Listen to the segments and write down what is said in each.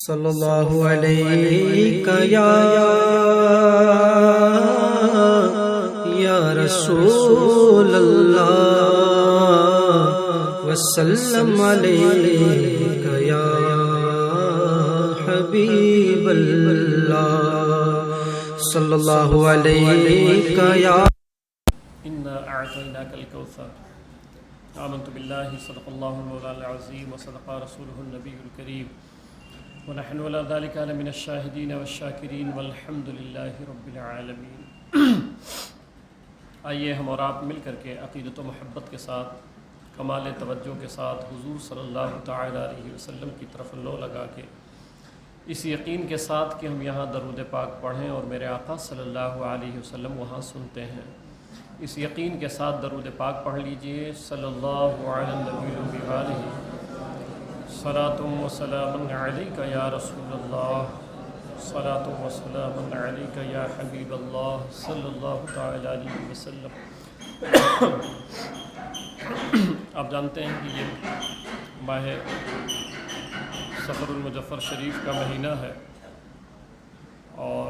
صلی اللہ علیہ یا رسول اللہ وسلم علیک یا حبیب اللہ صلی اللہ علیہ یا إنا أعطيناك الكوثر آمنت بالله صدق الله المولى العظيم وصدق رسوله النبي الكريم ونحن على ذلك من الشاهدين والشاكرين والحمد لله رب العالمين. آئیے ہم اور آپ مل کر کے عقیدت و محبت کے ساتھ کمال توجہ کے ساتھ حضور صلی اللہ تعالی علیہ وسلم کی طرف لو لگا کے اس یقین کے ساتھ کہ ہم یہاں درود پاک پڑھیں اور میرے آقا صلی اللہ علیہ وسلم وہاں سنتے ہیں، اس یقین کے ساتھ درود پاک پڑھ لیجئے. صلی اللہ علی النبی وآلہ صلاۃ و سلام علیک یا رسول اللہ، صلاۃ و سلام علیک یا حبیب اللہ صلی اللہ تعالی علیہ وسلم. آپ جانتے ہیں کہ یہ ماہ سفر المظفر شریف کا مہینہ ہے اور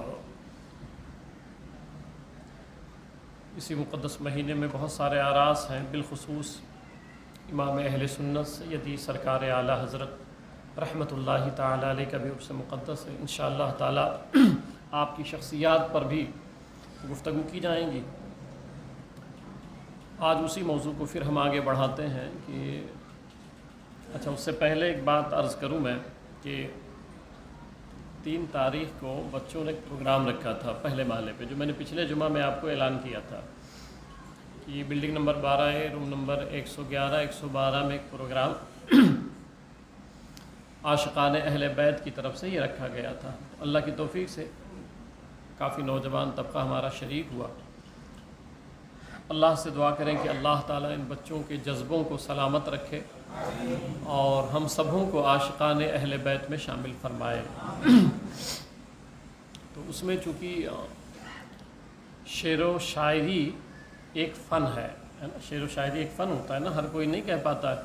اسی مقدس مہینے میں بہت سارے اعراس ہیں، بالخصوص امام اہل سنت سیدی سرکار اعلیٰ حضرت رحمۃ اللہ تعالی علیہ کا بھی عرس مقدس ہے. انشاءاللہ تعالی آپ کی شخصیات پر بھی گفتگو کی جائیں گی. آج اسی موضوع کو پھر ہم آگے بڑھاتے ہیں کہ اچھا اس سے پہلے ایک بات عرض کروں میں کہ 3 تاریخ کو بچوں نے ایک پروگرام رکھا تھا پہلے محلے پہ، جو میں نے پچھلے جمعہ میں آپ کو اعلان کیا تھا کہ یہ بلڈنگ نمبر 12 ہے، روم نمبر 111 112 میں ایک پروگرام عاشقان اہل بیت کی طرف سے یہ رکھا گیا تھا. اللہ کی توفیق سے کافی نوجوان طبقہ ہمارا شریک ہوا. اللہ سے دعا کریں کہ اللہ تعالیٰ ان بچوں کے جذبوں کو سلامت رکھے اور ہم سبوں کو عاشقان اہل بیت میں شامل فرمائے. تو اس میں چونکہ شعر و شاعری ایک فن ہے نا، شعر و شاعری ایک فن ہوتا ہے نا، ہر کوئی نہیں کہہ پاتا ہے،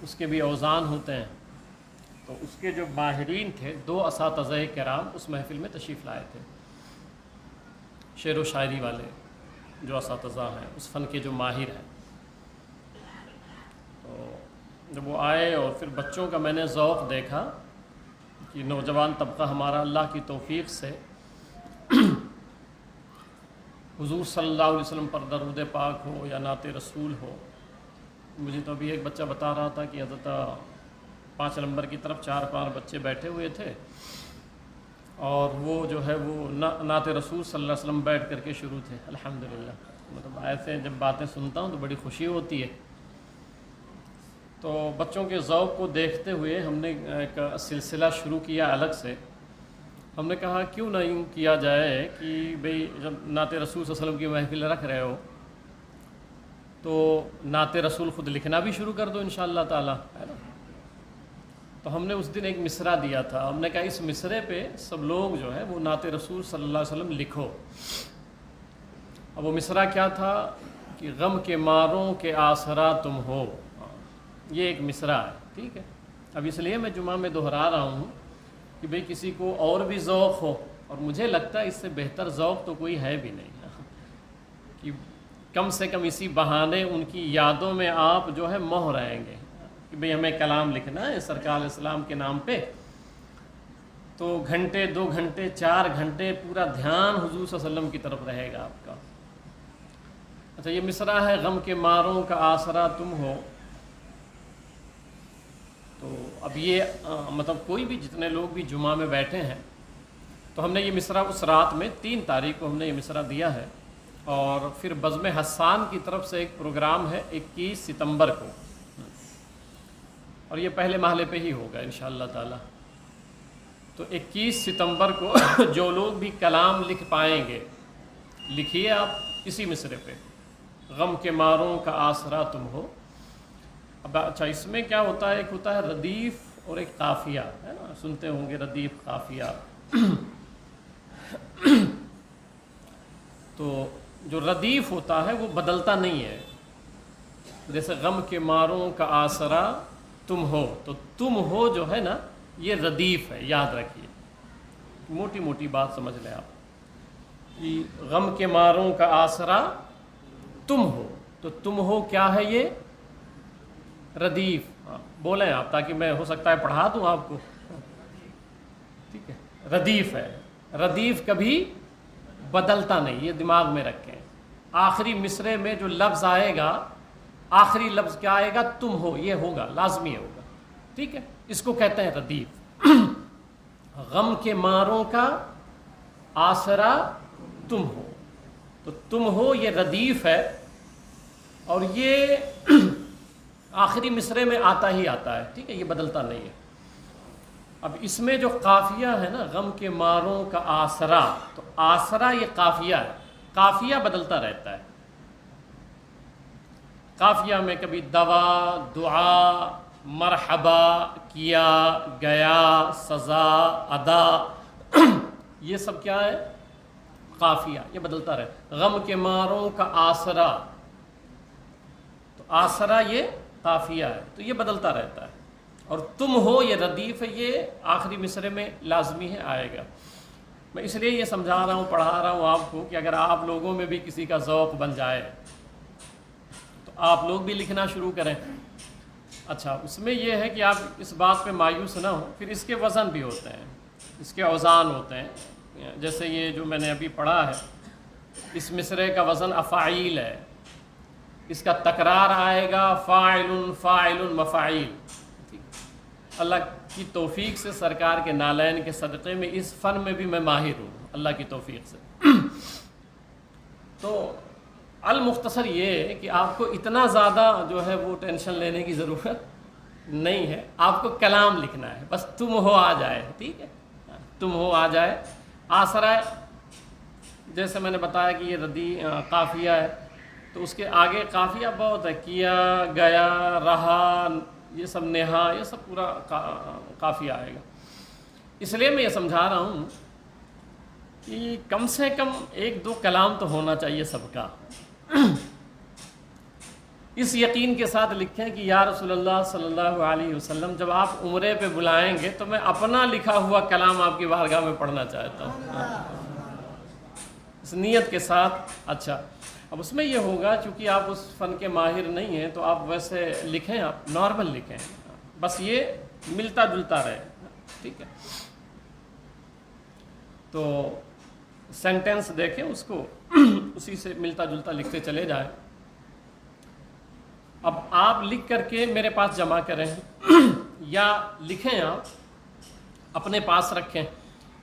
اس کے بھی اوزان ہوتے ہیں. تو اس کے جو ماہرین تھے 2 اساتذہ کرام اس محفل میں تشریف لائے تھے، شعر و شاعری والے جو اساتذہ ہیں، اس فن کے جو ماہر ہیں. تو جب وہ آئے اور پھر بچوں کا میں نے ذوق دیکھا کہ نوجوان طبقہ ہمارا اللہ کی توفیق سے حضور صلی اللہ علیہ وسلم پر درود پاک ہو یا نعت رسول ہو. مجھے تو ابھی ایک بچہ بتا رہا تھا کہ حضرت 5 نمبر کی طرف 4-5 بچے بیٹھے ہوئے تھے اور وہ جو ہے وہ نعت رسول صلی اللہ علیہ وسلم بیٹھ کر کے شروع تھے. الحمدللہ مطلب ایسے جب باتیں سنتا ہوں تو بڑی خوشی ہوتی ہے. تو بچوں کے ذوق کو دیکھتے ہوئے ہم نے ایک سلسلہ شروع کیا الگ سے. ہم نے کہا کیوں نہیں کیا جائے کہ بھئی جب نعت رسول صلی اللہ علیہ وسلم کی محفل رکھ رہے ہو تو نعت رسول خود لکھنا بھی شروع کر دو انشاءاللہ تعالی، ہے نا. تو ہم نے اس دن ایک مصرع دیا تھا، ہم نے کہا اس مصرعے پہ سب لوگ جو ہے وہ نعت رسول صلی اللہ علیہ وسلم لکھو. اب وہ مصرع کیا تھا کہ غم کے ماروں کے آسرا تم ہو، یہ ایک مصرع ہے، ٹھیک ہے. اب اس لیے میں جمعہ میں دہرا رہا ہوں کہ بھئی کسی کو اور بھی ذوق ہو، اور مجھے لگتا ہے اس سے بہتر ذوق تو کوئی ہے بھی نہیں کہ کم سے کم اسی بہانے ان کی یادوں میں آپ جو ہے مہ رہیں گے کہ بھئی ہمیں کلام لکھنا ہے سرکار علیہ السلام کے نام پہ. تو گھنٹے 2 گھنٹے 4 گھنٹے پورا دھیان حضور صلی اللہ علیہ وسلم کی طرف رہے گا آپ کا. اچھا یہ مصرع ہے غم کے ماروں کا آسرا تم ہو. تو اب یہ مطلب کوئی بھی جتنے لوگ بھی جمعہ میں بیٹھے ہیں تو ہم نے یہ مصرع اس رات میں 3 تاریخ کو ہم نے یہ مصرع دیا ہے. اور پھر بزم حسان کی طرف سے ایک پروگرام ہے 21 ستمبر کو، اور یہ پہلے محلے پہ ہی ہوگا انشاءاللہ تعالی. تو 21 ستمبر کو جو لوگ بھی کلام لکھ پائیں گے لکھیے آپ اسی مصرعے پہ، غم کے ماروں کا آسرا تم ہو. اب اچھا اس میں کیا ہوتا ہے، ایک ہوتا ہے ردیف اور ایک قافیہ، ہے نا، سنتے ہوں گے ردیف قافیہ. تو جو ردیف ہوتا ہے وہ بدلتا نہیں ہے. جیسے غم کے ماروں کا آسرا تم ہو، تو تم ہو جو ہے نا یہ ردیف ہے، یاد رکھیے، موٹی موٹی بات سمجھ لیں آپ کہ غم کے ماروں کا آسرا تم ہو، تو تم ہو کیا ہے یہ ردیف، بولیں آپ تاکہ میں ہو سکتا ہے پڑھا دوں آپ کو، ٹھیک ہے، ردیف ہے، ردیف کبھی بدلتا نہیں، یہ دماغ میں رکھیں، آخری مصرے میں جو لفظ آئے گا، آخری لفظ کیا آئے گا، تم ہو، یہ ہوگا، لازمی ہوگا، ٹھیک ہے، اس کو کہتے ہیں ردیف، غم کے ماروں کا آسرا تم ہو، تو تم ہو یہ ردیف ہے، اور یہ آخری مصرے میں آتا ہی آتا ہے، ٹھیک ہے، یہ بدلتا نہیں ہے۔ اب اس میں جو قافیہ ہے نا، غم کے ماروں کا آسرا، تو آسرا یہ قافیہ ہے، قافیہ بدلتا رہتا ہے، قافیہ میں کبھی دوا، دعا، مرحبا، کیا، گیا، سزا، ادا، یہ سب کیا ہے، قافیہ، یہ بدلتا رہتا ہے۔ غم کے ماروں کا آسرا، تو آسرا یہ قافیہ ہے، تو یہ بدلتا رہتا ہے، اور تم ہو یہ ردیف ہے، یہ آخری مصرے میں لازمی ہے، آئے گا۔ میں اس لیے یہ سمجھا رہا ہوں، پڑھا رہا ہوں آپ کو کہ اگر آپ لوگوں میں بھی کسی کا ذوق بن جائے تو آپ لوگ بھی لکھنا شروع کریں۔ اچھا، اس میں یہ ہے کہ آپ اس بات پہ مایوس نہ ہوں، پھر اس کے وزن بھی ہوتے ہیں، اس کے اوزان ہوتے ہیں، جیسے یہ جو میں نے ابھی پڑھا ہے، اس مصرے کا وزن افاعیل ہے، اس کا تکرار آئے گا فاعل فاعل مفاعیل۔ اللہ کی توفیق سے، سرکار کے نالین کے صدقے میں اس فن میں بھی میں ماہر ہوں، اللہ کی توفیق سے۔ تو المختصر یہ ہے کہ آپ کو اتنا زیادہ جو ہے وہ ٹینشن لینے کی ضرورت نہیں ہے، آپ کو کلام لکھنا ہے، بس تم ہو آ جائے، ٹھیک ہے، تم ہو آ جائے۔ آسرا جیسے میں نے بتایا کہ یہ قافیہ ہے، تو اس کے آگے قافیہ بہت ہے، کیا، گیا، رہا، یہ سب نہا، یہ سب پورا قافیہ آئے گا۔ اس لیے میں یہ سمجھا رہا ہوں کہ کم سے کم ایک دو کلام تو ہونا چاہیے سب کا، اس یقین کے ساتھ لکھیں کہ یا رسول اللہ صلی اللہ علیہ وسلم جب آپ عمرے پہ بلائیں گے تو میں اپنا لکھا ہوا کلام آپ کی بارگاہ میں پڑھنا چاہتا ہوں، اس نیت کے ساتھ۔ اچھا، اب اس میں یہ ہوگا چونکہ آپ اس فن کے ماہر نہیں ہیں تو آپ ویسے لکھیں، آپ نارمل لکھیں، بس یہ ملتا جلتا رہے، ٹھیک ہے۔ تو سینٹینس دیکھیں اس کو، اسی سے ملتا جلتا لکھتے چلے جائیں۔ اب آپ لکھ کر کے میرے پاس جمع کریں یا لکھیں، آپ اپنے پاس رکھیں،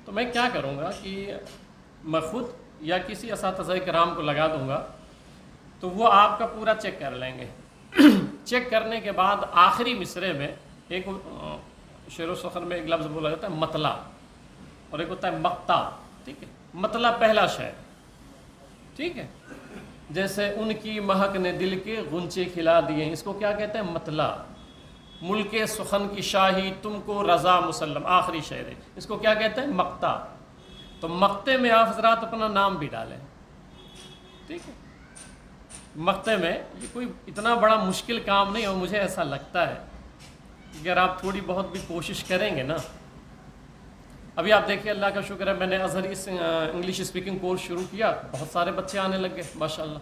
تو میں کیا کروں گا کہ میں خود یا کسی اساتذہ کرام کو لگا دوں گا، تو وہ آپ کا پورا چیک کر لیں گے۔ چیک کرنے کے بعد آخری مصرے میں ایک شعر و سخن میں ایک لفظ بولا جاتا ہے مطلع، اور ایک ہوتا ہے مقطع، ٹھیک ہے۔ مطلع پہلا شعر، ٹھیک ہے، جیسے ان کی مہک نے دل کے غنچے کھلا دیے، اس کو کیا کہتے ہیں، مطلع۔ ملک سخن کی شاہی تم کو رضا مسلم، آخری شعر ہے، اس کو کیا کہتے ہیں، مقطع۔ تو مقطع میں آپ حضرات اپنا نام بھی ڈالیں، ٹھیک ہے۔ مقطع میں یہ کوئی اتنا بڑا مشکل کام نہیں، اور مجھے ایسا لگتا ہے اگر آپ تھوڑی بہت بھی کوشش کریں گے نا۔ ابھی آپ دیکھیں، اللہ کا شکر ہے، میں نے ازہری انگلش اسپیکنگ کورس شروع کیا، بہت سارے بچے آنے لگ گئے ماشاءاللہ۔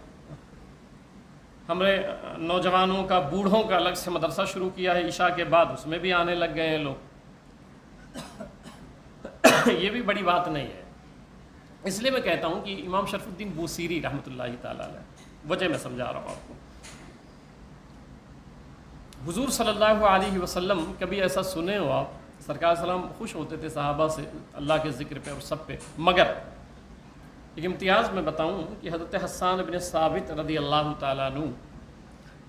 ہمارے نوجوانوں کا، بوڑھوں کا الگ سے مدرسہ شروع کیا ہے عشاء کے بعد، اس میں بھی آنے لگ گئے ہیں لوگ۔ یہ بھی بڑی بات نہیں ہے، اس لیے میں کہتا ہوں کہ امام شرف الدین بوصیری رحمۃ اللہ تعالیٰ علیہ، وجہ میں سمجھا رہا ہوں آپ کو۔ حضور صلی اللہ علیہ وسلم کبھی ایسا سنے ہو آپ، سرکار سلام خوش ہوتے تھے صحابہ سے اللہ کے ذکر پہ اور سب پہ، مگر ایک امتیاز میں بتاؤں کہ حضرت حسان بن ثابت رضی اللہ تعالیٰ عنہ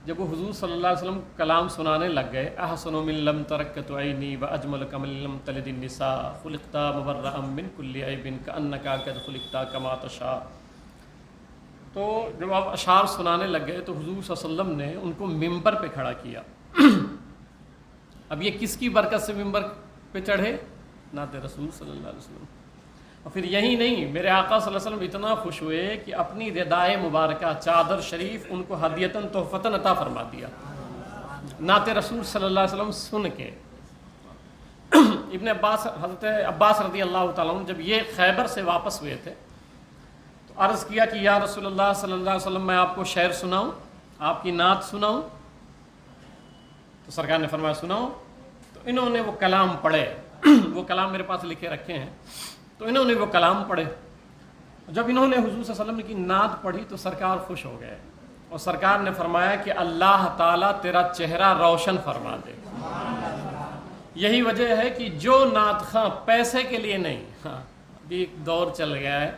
جب وہ حضور صلی اللہ علیہ وسلم کلام سنانے لگ گئے، احسن من لم ترکت عینی واجمل کمن لم تلد النساء خلقت مبرئا من کل عیب کانک قد خلقت کما تشاء، تو جب آپ اشعار سنانے لگ گئے تو حضور صلی اللہ علیہ وسلم نے ان کو ممبر پہ کھڑا کیا۔ اب یہ کس کی برکت سے ممبر پہ چڑھے، نعت رسول صلی اللہ علیہ وسلم۔ اور پھر یہی نہیں، میرے آقا صلی اللہ علیہ وسلم اتنا خوش ہوئے کہ اپنی ردائے مبارکہ، چادر شریف ان کو ہدیتاً تحفتاً عطا فرما دیا، نعت رسول صلی اللہ علیہ وسلم سن کے۔ ابن عباس حضرت عباس رضی اللہ تعالیٰ عنہ جب یہ خیبر سے واپس ہوئے تھے تو عرض کیا کہ یا رسول اللہ صلی اللہ علیہ وسلم میں آپ کو شعر سناؤں، آپ کی نعت سناؤں؟ تو سرکار نے فرمایا سناؤ۔ تو انہوں نے وہ کلام پڑھے، وہ کلام میرے پاس لکھے رکھے ہیں، تو انہوں نے وہ کلام پڑھے۔ جب انہوں نے حضور صلی اللہ علیہ وسلم کی نعت پڑھی تو سرکار خوش ہو گئے اور سرکار نے فرمایا کہ اللہ تعالیٰ تیرا چہرہ روشن فرما دے۔ یہی وجہ ہے کہ جو نعت خواں پیسے کے لیے نہیں، ابھی ایک دور چل گیا ہے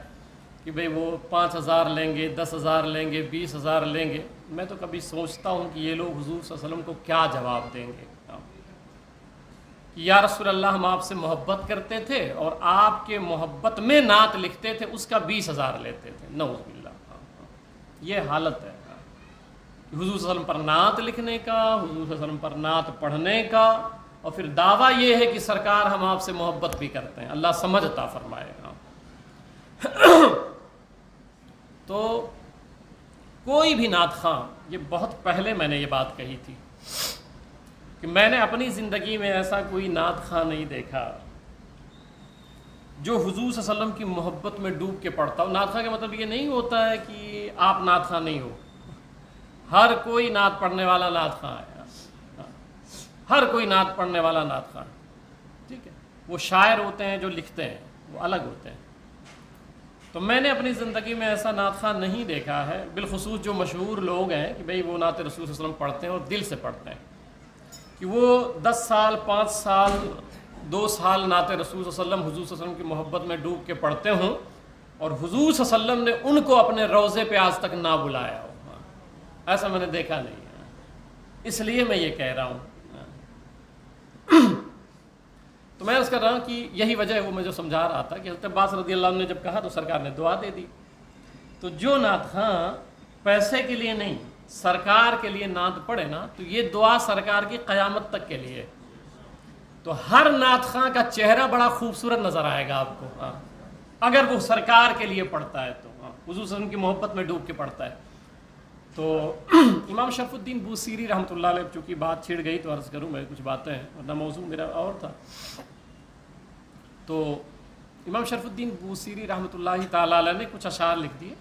کہ بھئی وہ 5,000 لیں گے، 10,000 لیں گے، 20,000 لیں گے۔ میں تو کبھی سوچتا ہوں کہ یہ لوگ حضور صلی اللہ علیہ وسلم کو کیا جواب دیں گے کہ یا رسول اللہ ہم آپ سے محبت کرتے تھے اور آپ کے محبت میں نعت لکھتے تھے، اس کا 20,000 لیتے تھے۔ نعوذ باللہ، یہ حالت ہے حضور صلی اللہ علیہ وسلم پر نعت لکھنے کا، حضور صلی اللہ علیہ وسلم پر نعت پڑھنے کا، اور پھر دعویٰ یہ ہے کہ سرکار ہم آپ سے محبت بھی کرتے ہیں۔ اللہ سمجھ عطا فرمائے گا۔ تو کوئی بھی نعت خواں، یہ بہت پہلے میں نے یہ بات کہی تھی کہ میں نے اپنی زندگی میں ایسا کوئی نعت خواں نہیں دیکھا جو حضور صلی اللہ علیہ وسلم کی محبت میں ڈوب کے پڑھتا ہو۔ نعت خواں کا مطلب یہ نہیں ہوتا ہے کہ آپ نعت خواں نہیں ہو، ہر کوئی نعت پڑھنے والا نعت خواں ہے، ہر کوئی نعت پڑھنے والا نعت خواں، ٹھیک ہے۔ وہ شاعر ہوتے ہیں جو لکھتے ہیں، وہ الگ ہوتے ہیں۔ تو میں نے اپنی زندگی میں ایسا نعت خواں نہیں دیکھا ہے، بالخصوص جو مشہور لوگ ہیں کہ بھئی وہ نعت رسول صلی اللہ علیہ وسلم پڑھتے ہیں اور دل سے پڑھتے ہیں، کہ وہ 10 سال 5 سال 2 سال نعت رسول صلی اللہ علیہ وسلم حضور صلی اللہ علیہ وسلم کی محبت میں ڈوب کے پڑھتے ہوں اور حضور صلی اللہ علیہ وسلم نے ان کو اپنے روضے پہ آج تک نہ بلایا ہو، ایسا میں نے دیکھا نہیں ہے۔ اس لیے میں یہ کہہ رہا ہوں، تو میں اس کر رہا ہوں کہ یہی وجہ ہے، وہ میں جو سمجھا رہا تھا کہ حضرت عباس رضی اللہ عنہ نے جب کہا تو سرکار نے دعا دے دی۔ تو جو نعت خواں پیسے کے لیے نہیں سرکار کے لیے نعت پڑھے نا، تو یہ دعا سرکار کی قیامت تک کے لیے، تو ہر نعت خواں کا چہرہ بڑا خوبصورت نظر آئے گا آپ کو، اگر وہ سرکار کے لیے پڑھتا ہے تو، حضور صلی اللہ علیہ وسلم کی محبت میں ڈوب کے پڑھتا ہے۔ تو امام شرف الدین بوصیری رحمۃ اللہ علیہ، چونکہ بات چھڑ گئی تو عرض کروں میں کچھ باتیں ہیں، ورنہ موضوع میرا اور تھا۔ تو امام شرف الدین بوصیری رحمۃ اللہ تعالیٰ علیہ نے کچھ اشعار لکھ دیے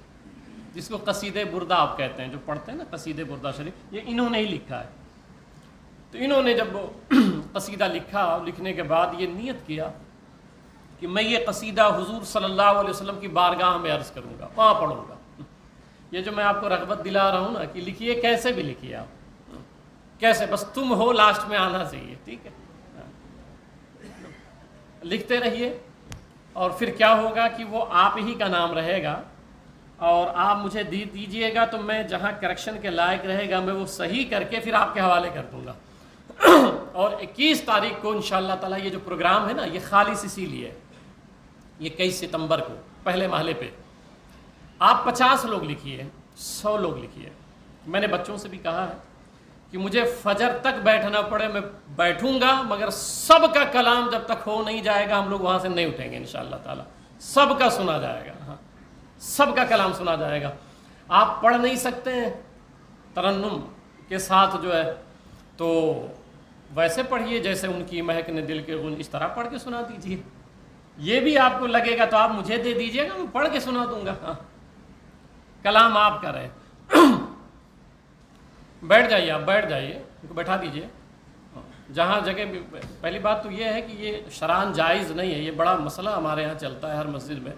جس کو قصیدہ بردہ آپ کہتے ہیں، جو پڑھتے ہیں نا قصیدہ بردہ شریف، یہ انہوں نے ہی لکھا ہے۔ تو انہوں نے جب قصیدہ لکھا، لکھنے کے بعد یہ نیت کیا کہ میں یہ قصیدہ حضور صلی اللہ علیہ وسلم کی بارگاہ میں عرض کروں گا، وہاں پڑھوں گا۔ یہ جو میں آپ کو رغبت دلا رہا ہوں نا کہ لکھیے، کیسے بھی لکھیے آپ، کیسے، بس تم ہو لاسٹ میں آنا چاہیے، ٹھیک ہے، لکھتے رہیے۔ اور پھر کیا ہوگا کہ وہ آپ ہی کا نام رہے گا اور آپ مجھے دیجئے گا تو میں جہاں کریکشن کے لائق رہے گا میں وہ صحیح کر کے پھر آپ کے حوالے کر دوں گا۔ اور 21 تاریخ کو انشاءاللہ تعالیٰ یہ جو پروگرام ہے نا، یہ خالص اسی لیے، یہ 21 ستمبر کو پہلے محلے پہ آپ 50 لوگ لکھیے، 100 لوگ لکھیے۔ میں نے بچوں سے بھی کہا ہے کہ مجھے فجر تک بیٹھنا پڑے میں بیٹھوں گا، مگر سب کا کلام جب تک ہو نہیں جائے گا ہم لوگ وہاں سے نہیں اٹھیں گے انشاءاللہ تعالیٰ۔ سب کا سنا جائے گا، ہاں سب کا کلام سنا جائے گا۔ آپ پڑھ نہیں سکتے ہیں ترنم کے ساتھ جو ہے تو ویسے پڑھیے جیسے ان کی مہک نے دل کے غن، اس طرح پڑھ کے سنا دیجیے۔ یہ بھی آپ کو لگے گا تو آپ مجھے دے دیجیے گا، میں پڑھ کے سنا دوں گا، ہاں کلام آپ کا رہے۔ بیٹھ جائیے، آپ بیٹھ جائیے، ان کو بیٹھا دیجیے جہاں جگہ۔ پہلی بات تو یہ ہے کہ یہ شران جائز نہیں ہے، یہ بڑا مسئلہ ہمارے ہاں چلتا ہے ہر مسجد میں،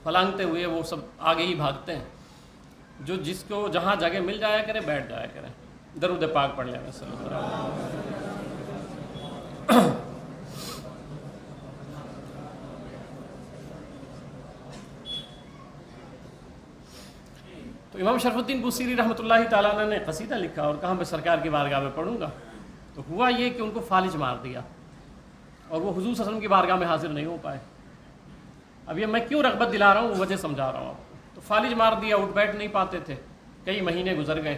پھلانگتے ہوئے وہ سب آگے ہی بھاگتے ہیں۔ جو جس کو جہاں جگہ مل جایا کرے بیٹھ جایا کریں، درود پاک پڑھ لیں صلی اللہ علیہ وسلم۔ تو امام شرف الدین بوصیری رحمۃ اللہ تعالیٰ عنہ نے قصیدہ لکھا اور کہاں میں سرکار کی بارگاہ میں پڑھوں گا، تو ہوا یہ کہ ان کو فالج مار دیا اور وہ حضور صلی اللہ علیہ وسلم کی بارگاہ میں حاضر نہیں ہو پائے۔ اب یہ میں کیوں رغبت دلا رہا ہوں وہ وجہ سمجھا رہا ہوں آپ کو۔ تو فالج مار دیا، اٹھ بیٹھ نہیں پاتے تھے، کئی مہینے گزر گئے،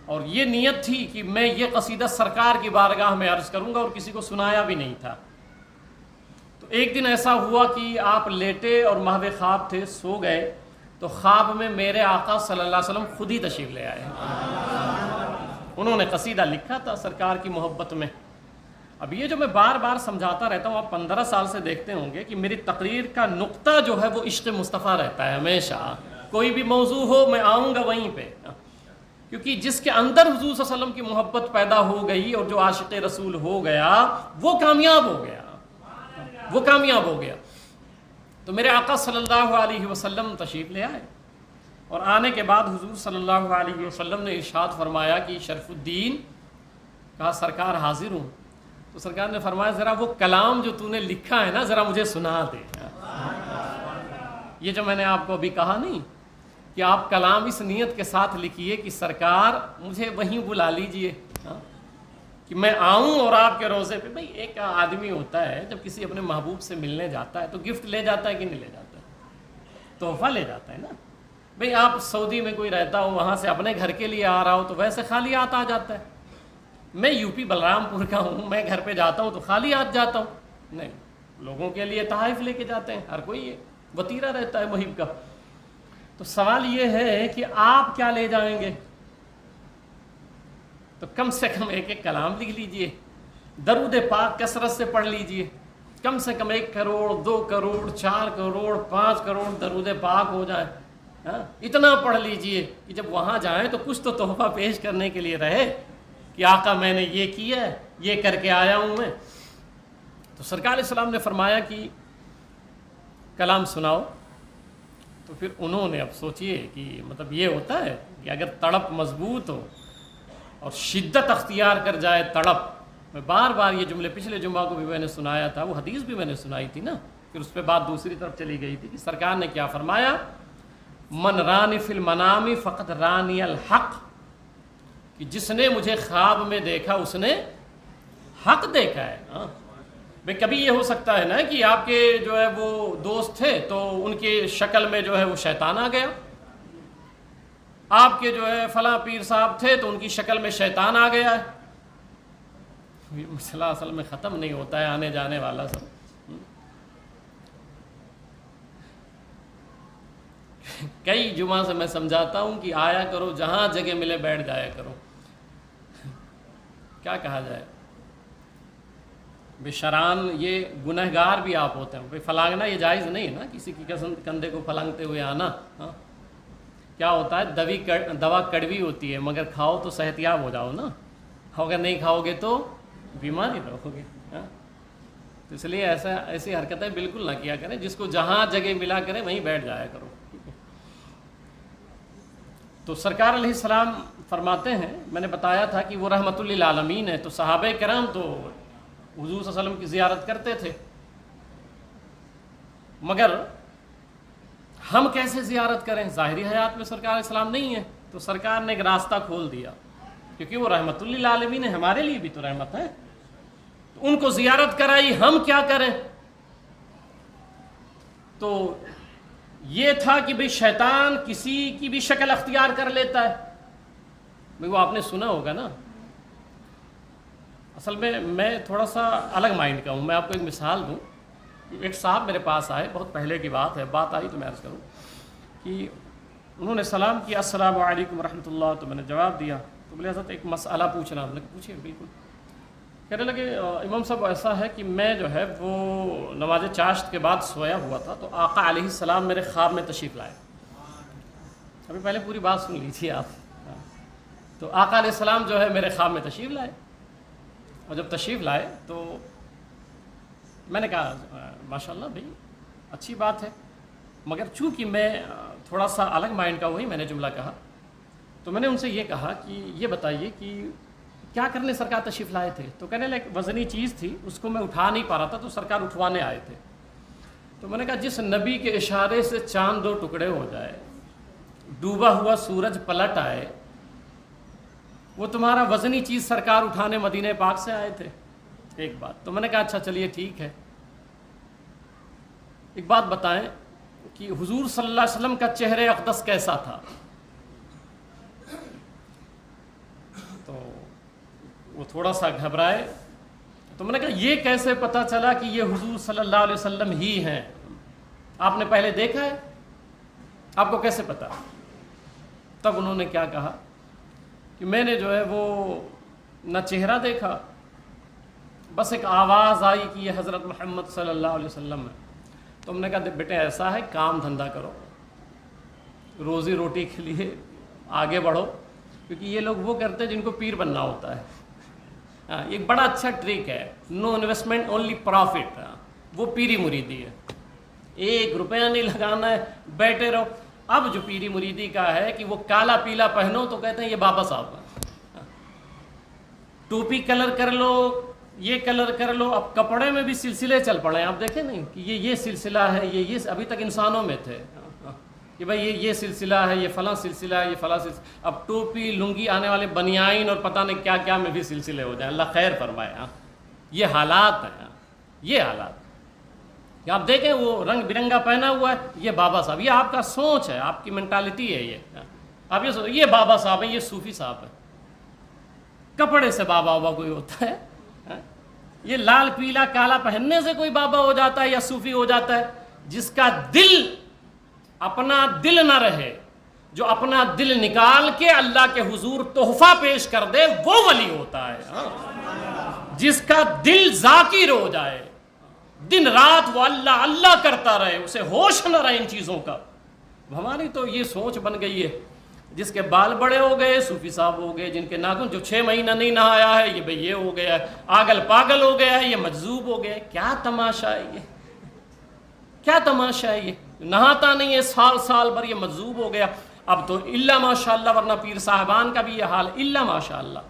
اور یہ نیت تھی کہ میں یہ قصیدہ سرکار کی بارگاہ میں عرض کروں گا اور کسی کو سنایا بھی نہیں تھا۔ تو ایک دن ایسا ہوا کہ آپ لیٹے اور محو خواب تھے، سو گئے، تو خواب میں میرے آقا صلی اللہ علیہ وسلم خود ہی تشریف لے آئے۔ انہوں نے قصیدہ لکھا تھا سرکار کی محبت میں، اب یہ جو میں بار بار سمجھاتا رہتا ہوں، آپ 15 سال سے دیکھتے ہوں گے کہ میری تقریر کا نقطہ جو ہے وہ عشق مصطفیٰ رہتا ہے ہمیشہ. کوئی بھی موضوع ہو میں آؤں گا وہیں پہ، کیونکہ جس کے اندر حضور صلی اللہ علیہ وسلم کی محبت پیدا ہو گئی اور جو عاشق رسول ہو گیا وہ کامیاب ہو گیا، وہ کامیاب ہو گیا. تو میرے آقا صلی اللہ علیہ وسلم تشریف لے آئے، اور آنے کے بعد حضور صلی اللہ علیہ وسلم نے ارشاد فرمایا کہ شرف الدین، کہا سرکار حاضر ہوں. تو سرکار نے فرمایا ذرا وہ کلام جو تو نے لکھا ہے نا ذرا مجھے سنا دے. یہ جو میں نے آپ کو ابھی کہا نہیں کہ آپ کلام اس نیت کے ساتھ لکھیے کہ سرکار مجھے وہیں بلا لیجئے، کہ میں آؤں اور آپ کے روضے پہ. بھئی ایک آدمی ہوتا ہے جب کسی اپنے محبوب سے ملنے جاتا ہے تو گفٹ لے جاتا ہے کہ نہیں لے جاتا ہے؟ تحفہ لے جاتا ہے نا. بھئی آپ سعودی میں کوئی رہتا ہو، وہاں سے اپنے گھر کے لیے آ رہا ہو تو ویسے خالی ہاتھ آ جاتا ہے. میں یو پی بلرام پور کا ہوں، میں گھر پہ جاتا ہوں تو خالی ہاتھ جاتا ہوں؟ نہیں، لوگوں کے لیے تحائف لے کے جاتے ہیں، ہر کوئی وطیرہ رہتا ہے محب کا. تو سوال یہ ہے کہ آپ کیا لے جائیں گے؟ تو کم سے کم ایک ایک کلام لکھ لیجئے، درود پاک کثرت سے پڑھ لیجئے، کم سے کم 1 کروڑ 2 کروڑ 4 کروڑ 5 کروڑ درود پاک ہو جائے. اتنا پڑھ لیجئے کہ جب وہاں جائیں تو کچھ تو تحفہ پیش کرنے کے لیے رہے کہ آقا میں نے یہ کیا ہے، یہ کر کے آیا ہوں میں. تو سرکار علیہ السلام نے فرمایا کہ کلام سناؤ. تو پھر انہوں نے، اب سوچئے کہ مطلب یہ ہوتا ہے کہ اگر تڑپ مضبوط ہو اور شدت اختیار کر جائے تڑپ. میں بار بار یہ جملے پچھلے جمعہ کو بھی میں نے سنایا تھا، وہ حدیث بھی میں نے سنائی تھی نا، پھر اس پہ بات دوسری طرف چلی گئی تھی کہ سرکار نے کیا فرمایا، من رانی فی المنام فقط رانی الحق، کہ جس نے مجھے خواب میں دیکھا اس نے حق دیکھا ہے. بھئی کبھی یہ ہو سکتا ہے نا کہ آپ کے جو ہے وہ دوست تھے تو ان کی شکل میں جو ہے وہ شیطان آ گیا، آپ کے جو ہے فلاں پیر صاحب تھے تو ان کی شکل میں شیطان آ گیا ہے. یہ مسئلہ اصل میں ختم نہیں ہوتا ہے، آنے جانے والا سب. کئی جمعہ سے میں سمجھاتا ہوں کہ آیا کرو، جہاں جگہ ملے بیٹھ جایا کرو. کیا کہا جائے، بے شران یہ گنہگار بھی آپ ہوتے ہیں. بھئی پھلانگنا یہ جائز نہیں ہے نا، کسی کی کندھے کو پھلانگتے ہوئے آنا. کیا ہوتا ہے، دوا کڑوی ہوتی ہے مگر کھاؤ تو صحت یاب ہو جاؤ نا، اگر نہیں کھاؤ گے تو بیمار ہی رہو گے. تو اس لیے ایسی حرکتیں بالکل نہ کیا کریں، جس کو جہاں جگہ ملا کریں وہیں بیٹھ جایا کرو. تو سرکار علیہ السلام فرماتے ہیں، میں نے بتایا تھا کہ وہ رحمت للعالمین ہے، تو صحابہ کرام تو حضور صلی اللہ علیہ وسلم کی زیارت کرتے تھے، مگر ہم کیسے زیارت کریں؟ ظاہری حیات میں سرکار علیہ السلام نہیں ہے، تو سرکار نے ایک راستہ کھول دیا، کیونکہ وہ رحمت للعالمین ہے، ہمارے لیے بھی تو رحمت ہے. تو ان کو زیارت کرائی، ہم کیا کریں؟ تو یہ تھا کہ بھئی شیطان کسی کی بھی شکل اختیار کر لیتا ہے. بھئی وہ آپ نے سنا ہوگا نا. اصل میں تھوڑا سا الگ مائنڈ کا ہوں. میں آپ کو ایک مثال دوں. ایک صاحب میرے پاس آئے، بہت پہلے کی بات ہے، بات آئی تو میں عرض کروں کہ انہوں نے سلام کیا، السلام علیکم ورحمۃ اللہ. تو میں نے جواب دیا. تو بولے حضرت ایک مسئلہ پوچھنا. ہم نے پوچھے. بالکل. کہنے لگے امام صاحب ایسا ہے کہ میں جو ہے وہ نماز چاشت کے بعد سویا ہوا تھا، تو آقا علیہ السلام میرے خواب میں تشریف لائے. ابھی پہلے پوری بات سن لیجیے آپ. تو آقا علیہ السلام جو ہے میرے خواب میں تشریف لائے، اور جب تشریف لائے تو میں نے کہا ماشاءاللہ بھائی اچھی بات ہے، مگر چونکہ میں تھوڑا سا الگ مائنڈ کا، وہی میں نے جملہ کہا. تو میں نے ان سے یہ کہا کہ یہ بتائیے کہ کیا کرنے سرکار تشریف لائے تھے؟ تو کہنے لگے وزنی چیز تھی، اس کو میں اٹھا نہیں پا رہا تھا، تو سرکار اٹھوانے آئے تھے. تو میں نے کہا جس نبی کے اشارے سے چاند 2 ٹکڑے ہو جائے، ڈوبا ہوا سورج پلٹ آئے، وہ تمہارا وزنی چیز سرکار اٹھانے مدینہ پاک سے آئے تھے. ایک بات. تو میں نے کہا اچھا چلیے ٹھیک ہے، ایک بات بتائیں کہ حضور صلی اللہ علیہ وسلم کا چہرہ اقدس کیسا تھا؟ تو وہ تھوڑا سا گھبرائے. تو میں نے کہا یہ کیسے پتہ چلا کہ یہ حضور صلی اللہ علیہ وسلم ہی ہیں؟ آپ نے پہلے دیکھا ہے؟ آپ کو کیسے پتا؟ تب انہوں نے کیا کہا کہ میں نے جو ہے وہ نہ چہرہ دیکھا، بس ایک آواز آئی کہ یہ حضرت محمد صلی اللہ علیہ وسلم ہے. تو ہم نے کہا بیٹے ایسا ہے کام دھندا کرو, روزی روٹی کے لیے آگے بڑھو, کیونکہ یہ لوگ وہ کرتے ہیں جن کو پیر بننا ہوتا ہے. ایک بڑا اچھا ٹرک ہے, نو انویسٹمنٹ اونلی پروفٹ. وہ پیری مریدی ہے, 1 روپیہ نہیں لگانا ہے, بیٹھے رہو. اب جو پیری مریدی کا ہے کہ وہ کالا پیلا پہنو تو کہتے ہیں یہ بابا صاحب ہے, ٹوپی کلر کر لو, یہ کلر کر لو. اب کپڑے میں بھی سلسلے چل پڑے ہیں, آپ دیکھیں نہیں کہ یہ سلسلہ ہے, یہ ابھی تک انسانوں میں تھے کہ بھائی یہ سلسلہ ہے, یہ فلاں سلسلہ ہے, یہ فلاں سلسلہ. اب ٹوپی لنگی آنے والے بنیائن اور پتہ نہیں کیا کیا میں بھی سلسلے ہو جائیں, اللہ خیر فرمائے. یہ حالات ہیں, یہ حالات کہ آپ دیکھیں وہ رنگ برنگا پہنا ہوا ہے, یہ بابا صاحب. یہ آپ کا سوچ ہے, آپ کی مینٹالٹی ہے. یہ آپ یہ سوچ, یہ بابا صاحب ہے, یہ صوفی صاحب ہے. کپڑے سے بابا وابا کوئی ہوتا ہے؟ یہ لال پیلا کالا پہننے سے کوئی بابا ہو جاتا ہے یا صوفی ہو جاتا ہے؟ جس کا دل اپنا دل نہ رہے, جو اپنا دل نکال کے اللہ کے حضور تحفہ پیش کر دے, وہ ولی ہوتا ہے. جس کا دل ذاکر ہو جائے, دن رات وہ اللہ اللہ کرتا رہے, اسے ہوش نہ رہے ان چیزوں کا. ہماری تو یہ سوچ بن گئی ہے, جس کے بال بڑے ہو گئے صوفی صاحب ہو گئے, جن کے ناخن جو 6 مہینہ نہیں نہایا ہے یہ بھئی یہ ہو گیا ہے, آگل پاگل ہو گیا ہے, یہ مجذوب ہو گیا ہے. کیا تماشا ہے یہ, کیا تماشا ہے یہ؟ نہاتا نہیں ہے سال سال بھر, یہ مجذوب ہو گیا. اب تو اللہ ماشاءاللہ, ورنہ پیر صاحبان کا بھی یہ حال, اللہ ماشاءاللہ.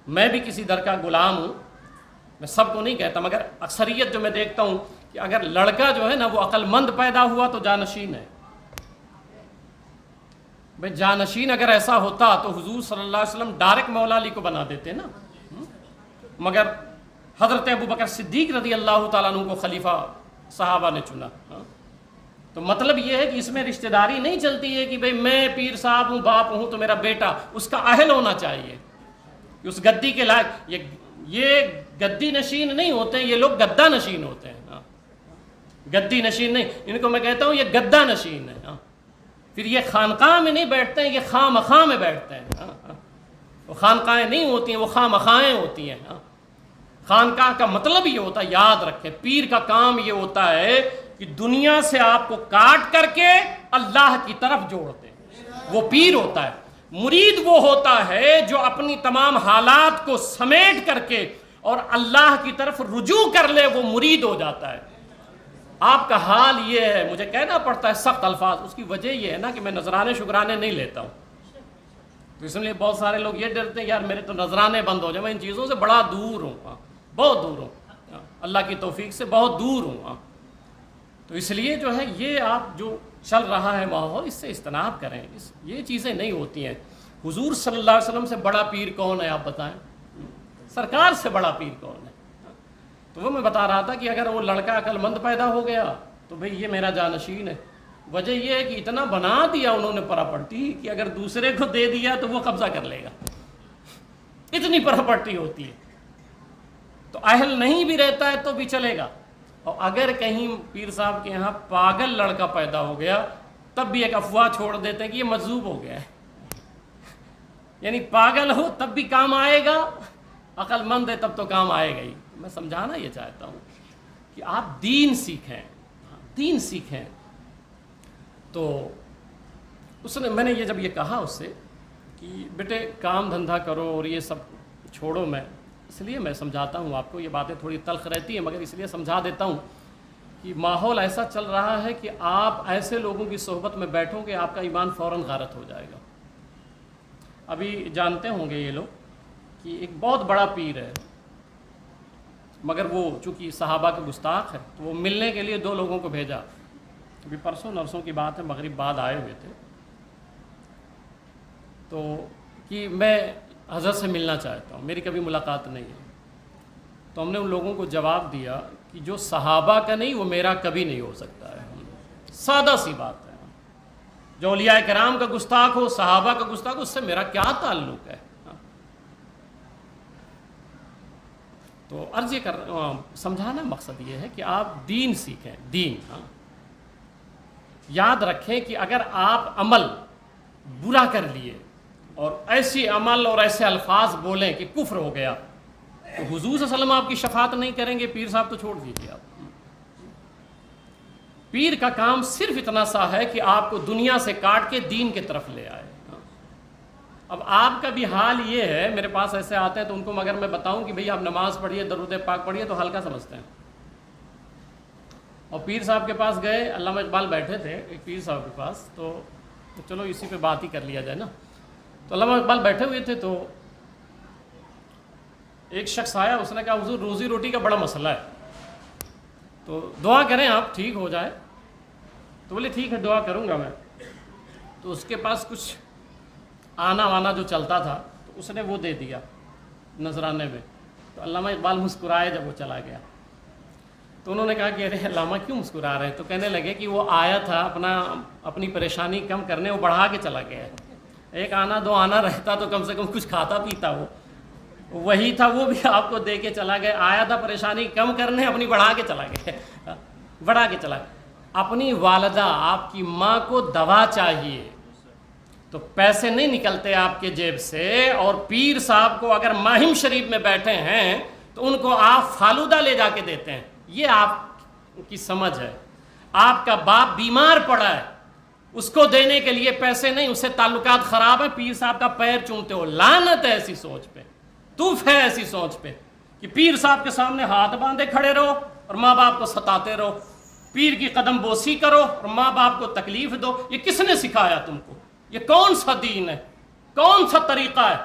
میں بھی کسی در کا غلام ہوں, میں سب کو نہیں کہتا, مگر اکثریت جو میں دیکھتا ہوں کہ اگر لڑکا جو ہے نا وہ عقل مند پیدا ہوا تو جانشین ہے. بھائی جانشین اگر ایسا ہوتا تو حضور صلی اللہ علیہ وسلم ڈائریکٹ مولا علی کو بنا دیتے نا, مگر حضرت ابو بکر صدیق رضی اللہ تعالیٰ عنہ کو خلیفہ صحابہ نے چنا. تو مطلب یہ ہے کہ اس میں رشتہ داری نہیں چلتی ہے کہ بھئی میں پیر صاحب ہوں, باپ ہوں تو میرا بیٹا, اس کا اہل ہونا چاہیے کہ اس گدی کے لائق. یہ گدی نشین نہیں ہوتے ہیں, یہ لوگ گدا نشین ہوتے ہیں. گدی نشین نہیں, ان کو میں کہتا ہوں یہ گدا نشین ہے. پھر یہ خانقاہ میں نہیں بیٹھتے ہیں, یہ خواہ مخواہ میں بیٹھتے ہیں. وہ خانقاہیں نہیں ہوتی ہیں, وہ خواہ مخواہیں ہوتی ہیں. خانقاہ کا مطلب یہ ہوتا ہے, یاد رکھیں, پیر کا کام یہ ہوتا ہے کہ دنیا سے آپ کو کاٹ کر کے اللہ کی طرف جوڑ دے, وہ پیر ہوتا ہے. مرید وہ ہوتا ہے جو اپنی تمام حالات کو سمیٹ کر کے اور اللہ کی طرف رجوع کر لے, وہ مرید ہو جاتا ہے. آپ کا حال یہ ہے, مجھے کہنا پڑتا ہے سخت الفاظ, اس کی وجہ یہ ہے نا کہ میں نذرانے شکرانے نہیں لیتا ہوں. تو اس لیے بہت سارے لوگ یہ ڈرتے ہیں یار میرے تو نذرانے بند ہو جائیں. میں ان چیزوں سے بڑا دور ہوں, بہت دور ہوں, اللہ کی توفیق سے بہت دور ہوں. تو اس لیے جو ہے یہ آپ جو چل رہا ہے ماحول, اس سے اجتناب کریں. یہ چیزیں نہیں ہوتی ہیں. حضور صلی اللہ علیہ وسلم سے بڑا پیر کون ہے آپ بتائیں؟ سرکار سے بڑا پیر کون ہے؟ تو وہ میں بتا رہا تھا کہ اگر وہ لڑکا عقل مند پیدا ہو گیا تو بھئی یہ میرا جانشین ہے. وجہ یہ ہے کہ اتنا بنا دیا انہوں نے پراپرٹی کہ اگر دوسرے کو دے دیا تو وہ قبضہ کر لے گا, اتنی پراپرٹی ہوتی ہے. تو اہل نہیں بھی رہتا ہے تو بھی چلے گا. اور اگر کہیں پیر صاحب کے یہاں پاگل لڑکا پیدا ہو گیا تب بھی ایک افواہ چھوڑ دیتے ہیں کہ یہ مجذوب ہو گیا ہے. یعنی پاگل ہو تب بھی کام آئے گا, عقل مند ہے تب تو کام آئے گا ہی. میں سمجھانا یہ چاہتا ہوں کہ آپ دین سیکھیں, دین سیکھیں. تو اس نے, میں نے یہ جب یہ کہا اس سے کہ بیٹے کام دھندا کرو اور یہ سب چھوڑو, میں اس لیے میں سمجھاتا ہوں آپ کو. یہ باتیں تھوڑی تلخ رہتی ہیں مگر اس لیے سمجھا دیتا ہوں کہ ماحول ایسا چل رہا ہے کہ آپ ایسے لوگوں کی صحبت میں بیٹھو کہ آپ کا ایمان فوراً غارت ہو جائے گا. ابھی جانتے ہوں گے یہ لوگ کہ ایک بہت بڑا پیر ہے, مگر وہ چونکہ صحابہ کے گستاخ ہے تو وہ ملنے کے لیے 2 لوگوں کو بھیجا. ابھی پرسوں نرسوں کی بات ہے, مغرب بعد آئے ہوئے تھے, تو کہ میں حضرت سے ملنا چاہتا ہوں, میری کبھی ملاقات نہیں ہے. تو ہم نے ان لوگوں کو جواب دیا کہ جو صحابہ کا نہیں وہ میرا کبھی نہیں ہو سکتا ہے. سادہ سی بات ہے. جو اولیاء کرام کا گستاخ ہو, صحابہ کا گستاخ ہو, اس سے میرا کیا تعلق ہے؟ تو عرض یہ سمجھانا مقصد یہ ہے کہ آپ دین سیکھیں, دین. یاد رکھیں کہ اگر آپ عمل برا کر لیے اور ایسی عمل اور ایسے الفاظ بولیں کہ کفر ہو گیا, تو حضور صلی اللہ علیہ وسلم آپ کی شفاعت نہیں کریں گے، پیر صاحب تو چھوڑ دیجیے آپ۔ پیر کا کام صرف اتنا سا ہے کہ آپ کو دنیا سے کاٹ کے دین کی طرف لے آئے۔ اب آپ کا بھی حال یہ ہے، میرے پاس ایسے آتے ہیں تو ان کو مگر میں بتاؤں کہ بھئی آپ نماز پڑھیے، درود پاک پڑھیے، تو ہلکا سمجھتے ہیں۔ اور پیر صاحب کے پاس گئے، علامہ اقبال بیٹھے تھے ایک پیر صاحب کے پاس، تو چلو اسی پہ بات ہی کر لیا جائے نا۔ تو علامہ اقبال بیٹھے ہوئے تھے، تو ایک شخص آیا، اس نے کہا حضور روزی روٹی کا بڑا مسئلہ ہے، تو دعا کریں آپ ٹھیک ہو جائے۔ تو بولے ٹھیک ہے دعا کروں گا میں۔ تو اس کے پاس کچھ آنا وانا جو چلتا تھا تو اس نے وہ دے دیا نذرانے میں۔ تو علامہ اقبال مسکرائے جب وہ چلا گیا۔ تو انہوں نے کہا کہ ارے علامہ کیوں مسکرا رہے ہیں؟ تو کہنے لگے کہ وہ آیا تھا اپنی پریشانی کم کرنے، وہ بڑھا کے چلا گیا۔ ایک آنا دو آنا رہتا تو کم سے کم کچھ کھاتا پیتا، وہ وہی تھا، وہ بھی آپ کو دے کے چلا گیا۔ آیا تھا پریشانی کم کرنے، اپنی بڑھا کے چلا گیا، بڑھا کے چلا گیا۔ اپنی والدہ آپ کی ماں کو دوا چاہیے تو پیسے نہیں نکلتے آپ کے جیب سے، اور پیر صاحب کو اگر ماہم شریف میں بیٹھے ہیں تو ان کو آپ فالودہ لے جا کے دیتے ہیں۔ یہ آپ کی سمجھ ہے۔ آپ کا باپ بیمار پڑا ہے، اس کو دینے کے لیے پیسے نہیں، اس سے تعلقات خراب ہیں، پیر صاحب کا پیر چومتے ہو۔ لعنت ہے ایسی سوچ پہ، توف ہے ایسی سوچ پہ کہ پیر صاحب کے سامنے ہاتھ باندھے کھڑے رہو اور ماں باپ کو ستاتے رہو، پیر کی قدم بوسی کرو اور ماں باپ کو تکلیف دو۔ یہ کس نے سکھایا تم کو؟ یہ کون سا دین ہے؟ کون سا طریقہ ہے؟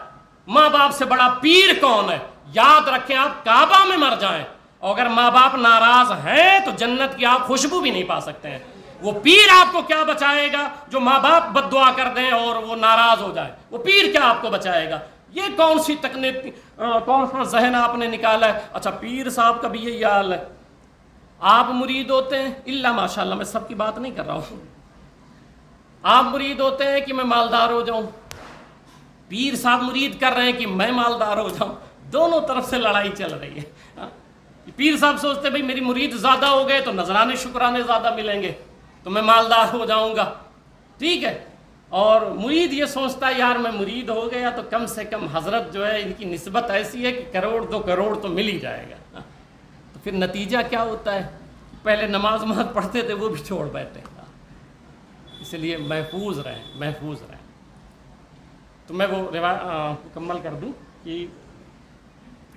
ماں باپ سے بڑا پیر کون ہے؟ یاد رکھیں آپ کعبہ میں مر جائیں، اور اگر ماں باپ ناراض ہیں تو جنت کی آپ خوشبو بھی نہیں پا سکتے ہیں۔ وہ پیر آپ کو کیا بچائے گا جو ماں باپ بد دعا کر دیں اور وہ ناراض ہو جائے؟ وہ پیر کیا آپ کو بچائے گا؟ یہ کون سی تکنیک، کون سا ذہن آپ نے نکالا ہے؟ اچھا پیر صاحب کا بھی یہی حال ہے، آپ مرید ہوتے ہیں، اللہ ماشاء اللہ میں سب کی بات نہیں کر رہا ہوں، آپ مرید ہوتے ہیں کہ میں مالدار ہو جاؤں، پیر صاحب مرید کر رہے ہیں کہ میں مالدار ہو جاؤں، دونوں طرف سے لڑائی چل رہی ہے۔ پیر صاحب سوچتے ہیں بھئی میری مرید زیادہ ہو گئے تو نذرانے شکرانے زیادہ ملیں گے تو میں مالدار ہو جاؤں گا، ٹھیک ہے، اور مرید یہ سوچتا ہے یار میں مرید ہو گیا تو کم سے کم حضرت جو ہے ان کی نسبت ایسی ہے کہ کروڑ دو کروڑ تو مل ہی جائے گا۔ تو پھر نتیجہ کیا ہوتا ہے؟ پہلے نماز پڑھتے تھے وہ بھی چھوڑ بیٹھے۔ اس لیے محفوظ رہیں، محفوظ رہیں۔ تو میں وہ مکمل کر دوں کہ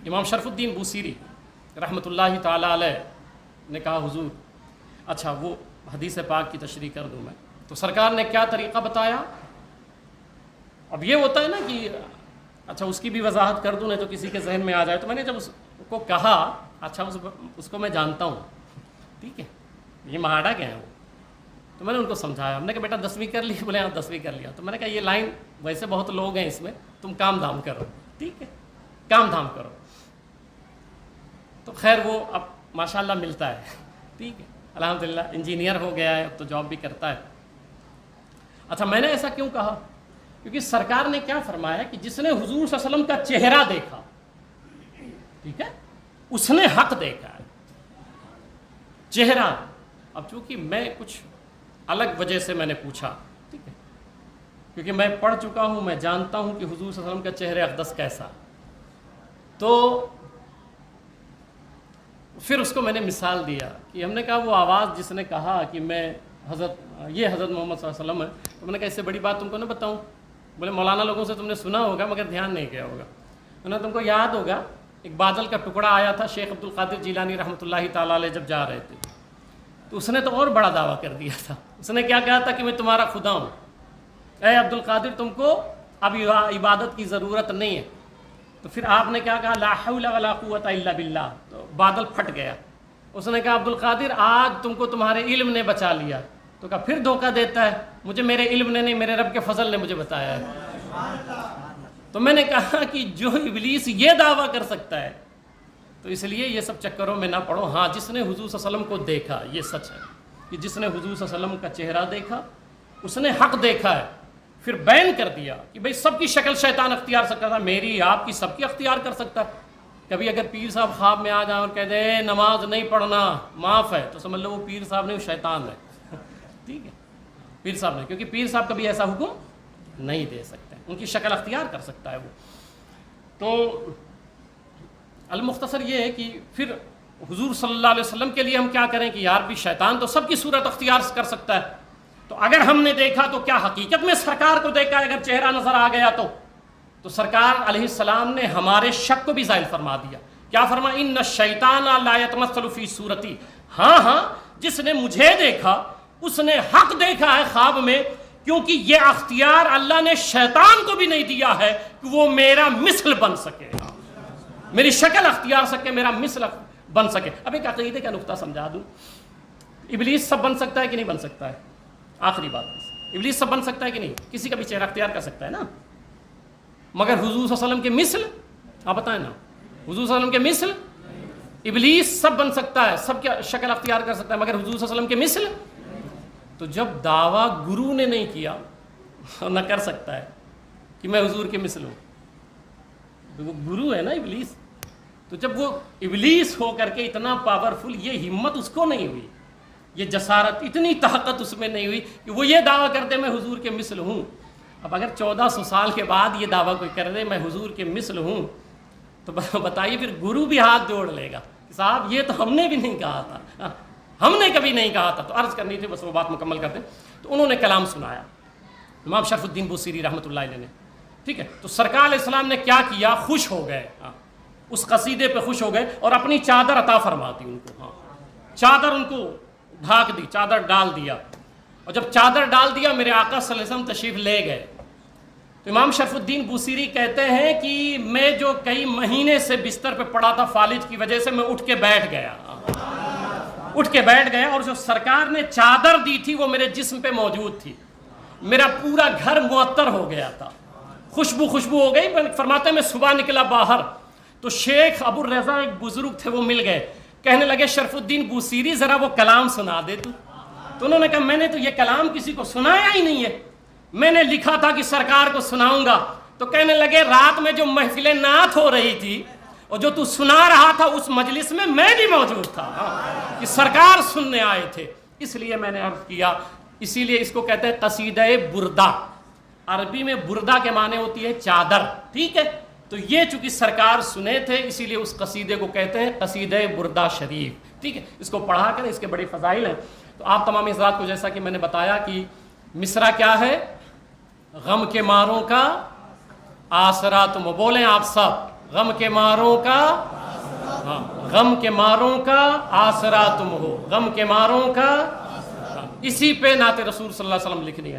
امام شرف الدین بوسیری رحمۃ اللہ تعالیٰ علیہ نے کہا حضور، اچھا وہ حدیث پاک کی تشریح کر دوں میں، تو سرکار نے کیا طریقہ بتایا؟ اب یہ ہوتا ہے نا کہ اچھا اس کی بھی وضاحت کر دوں نہیں تو کسی کے ذہن میں آ جائے۔ تو میں نے جب اس کو کہا اچھا اس کو میں جانتا ہوں، ٹھیک ہے، یہ مہاڑا کے ہیں وہ، تو میں نے ان کو سمجھایا، ہم نے کہا بیٹا 10ویں کر لی؟ بولے ہاں 10ویں کر لیا۔ تو میں نے کہا یہ لائن ویسے بہت لوگ ہیں اس میں، تم کام دھام کرو، ٹھیک ہے، کام دھام کرو۔ تو خیر وہ اب ماشاءاللہ ملتا ہے، ٹھیک ہے، الحمدللہ انجینئر ہو گیا ہے، اب تو جاب بھی کرتا ہے۔ اچھا میں نے ایسا کیوں کہا؟ کیونکہ سرکار نے کیا فرمایا کہ جس نے حضور صلی اللہ علیہ وسلم کا چہرہ دیکھا، ٹھیک ہے، اس نے حق دیکھا ہے۔ چہرہ، اب چونکہ میں کچھ الگ وجہ سے میں نے پوچھا، ٹھیک ہے، کیونکہ میں پڑھ چکا ہوں، میں جانتا ہوں کہ حضور صلی اللہ علیہ وسلم کا چہرہ اقدس کیسا، تو پھر اس کو میں نے مثال دیا کہ ہم نے کہا وہ آواز جس نے کہا کہ میں حضرت محمد صلی اللہ علیہ وسلم ہے، تو میں نے کہا اس سے بڑی بات تم کو نہ بتاؤں؟ بولے مولانا لوگوں سے تم نے سنا ہوگا مگر دھیان نہیں کیا ہوگا۔ انہوں نے تم کو یاد ہوگا ایک بادل کا ٹکڑا آیا تھا شیخ عبد القادر جیلانی رحمۃ اللہ تعالیٰ علیہ جب جا رہے تھے، تو اس نے تو اور بڑا دعویٰ کر دیا تھا۔ اس نے کیا کہا تھا کہ میں تمہارا خدا ہوں، اے عبد القادر تم کو اب عبادت کی ضرورت نہیں ہے۔ تو پھر آپ نے کیا کہا؟ لا حول ولا قوت الا باللہ، تو بادل پھٹ گیا۔ اس نے کہا عبد القادر آج تم کو تمہارے علم نے بچا لیا۔ تو کہا پھر دھوکہ دیتا ہے، مجھے میرے علم نے نہیں، میرے رب کے فضل نے مجھے بتایا ہے۔ تو میں نے کہا کہ جو ابلیس یہ دعویٰ کر سکتا ہے تو اس لیے یہ سب چکروں میں نہ پڑو۔ ہاں جس نے حضور صلی اللہ علیہ وسلم کو دیکھا، یہ سچ ہے کہ جس نے حضور صلی اللہ علیہ وسلم کا چہرہ دیکھا اس نے حق دیکھا ہے۔ پھر بیان کر دیا کہ بھئی سب کی شکل شیطان اختیار سکتا تھا، میری آپ کی سب کی اختیار کر سکتا ہے۔ کبھی اگر پیر صاحب خواب میں آ جائیں اور کہہ دیں نماز نہیں پڑھنا معاف ہے، تو سمجھ لو وہ پیر صاحب نہیں، وہ شیطان ہے، ٹھیک ہے، پیر صاحب نہیں، کیونکہ پیر صاحب کبھی ایسا حکم نہیں دے سکتے، ان کی شکل اختیار کر سکتا ہے وہ۔ تو المختصر یہ ہے کہ پھر حضور صلی اللہ علیہ وسلم کے لیے ہم کیا کریں کہ یار بھی شیطان تو سب کی صورت اختیار کر سکتا ہے، تو اگر ہم نے دیکھا تو کیا حقیقت میں سرکار کو دیکھا، اگر چہرہ نظر آ گیا تو سرکار علیہ السلام نے ہمارے شک کو بھی زائل فرما دیا. کیا فرما؟ ان الشیطان لا یتمثل فی صورتی. ہاں جس نے مجھے دیکھا اس نے حق دیکھا ہے خواب میں، کیونکہ یہ اختیار اللہ نے شیطان کو بھی نہیں دیا ہے کہ وہ میرا مثل بن سکے، میری شکل اختیار سکے، میرا مثل بن سکے. اب ایک عقیدے کا نقطہ سمجھا دوں. ابلیس سب بن سکتا ہے کہ نہیں بن سکتا ہے؟ آخری بات، ابلیس سب بن سکتا ہے کہ نہیں؟ کسی کا بھی چہرہ اختیار کر سکتا ہے نا، مگر حضور صلی اللہ علیہ وسلم کے مثل آپ بتائیں نا، حضور صلی اللہ علیہ وسلم کے مثل. ابلیس سب بن سکتا ہے، سب کی شکل اختیار کر سکتا ہے، مگر حضور صلی اللہ علیہ وسلم کے مثل. تو جب دعویٰ گرو نے نہیں کیا اور نہ کر سکتا ہے کہ میں حضور کے مثل ہوں، وہ گرو ہے نا ابلیس. تو جب وہ ابلیس ہو کر کے اتنا پاورفل، یہ ہمت اس کو نہیں ہوئی، یہ جسارت، اتنی طاقت اس میں نہیں ہوئی کہ وہ یہ دعویٰ کرتے میں حضور کے مثل ہوں. اب اگر 1400 سال کے بعد یہ دعویٰ کوئی کر دے میں حضور کے مثل ہوں، تو بتائیے پھر گرو بھی ہاتھ جوڑ لے گا کہ صاحب یہ تو ہم نے بھی نہیں کہا تھا، ہم نے کبھی نہیں کہا تھا. تو عرض کرنی تھی، بس وہ بات مکمل کرتے. تو انہوں نے کلام سنایا امام شرف الدین بوصیری رحمۃ اللہ علیہ نے. ٹھیک ہے، تو سرکار علیہ السلام نے کیا کیا؟ خوش ہو گئے، اس قصیدے پہ خوش ہو گئے اور اپنی چادر عطا فرما دی ان کو. چادر ان کو ڈھانک دی، چادر ڈال دیا. اور جب چادر ڈال دیا میرے آقا صلی اللہ علیہ وسلم تشریف لے گئے. تو امام شرف الدین بوصیری کہتے ہیں کہ میں جو کئی مہینے سے بستر پہ پڑا تھا فالج کی وجہ سے، میں اٹھ کے بیٹھ گیا اور جو سرکار نے چادر دی تھی وہ میرے جسم پہ موجود تھی. میرا پورا گھر معطر ہو گیا تھا، خوشبو ہو گئی. فرماتے ہیں میں صبح نکلا باہر تو شیخ ابو الرضا ایک بزرگ تھے، وہ مل گئے. کہنے لگے شرف الدین بوصیری ذرا وہ کلام سنا دے تو. تو انہوں نے کہا میں نے تو یہ کلام کسی کو سنایا ہی نہیں ہے، میں نے لکھا تھا کہ سرکار کو سناؤں گا. تو کہنے لگے رات میں جو محفل نعت ہو رہی تھی اور جو تو سنا رہا تھا اس مجلس میں میں بھی موجود تھا، کہ سرکار سننے آئے تھے، اس لیے میں نے عرض کیا. اسی لیے اس کو کہتے ہیں قصیدہ بردہ. عربی میں بردہ کے معنی ہوتی ہے چادر. ٹھیک ہے، تو یہ چونکہ سرکار سنے تھے اسی لیے اس قصیدے کو کہتے ہیں قصیدہ بردہ شریف. ٹھیک ہے، اس کو پڑھا کر اس کے بڑے فضائل ہیں. تو آپ تمام حضرات کو جیسا کہ میں نے بتایا کہ مصرع کیا ہے؟ غم کے ماروں کا آسرا تم. بولیں آپ سب، غم کے ماروں کا، غم کے ماروں کا آسرا تم ہو، غم کے ماروں کا. اسی پہ نعت رسول صلی اللہ علیہ وسلم لکھنی ہے.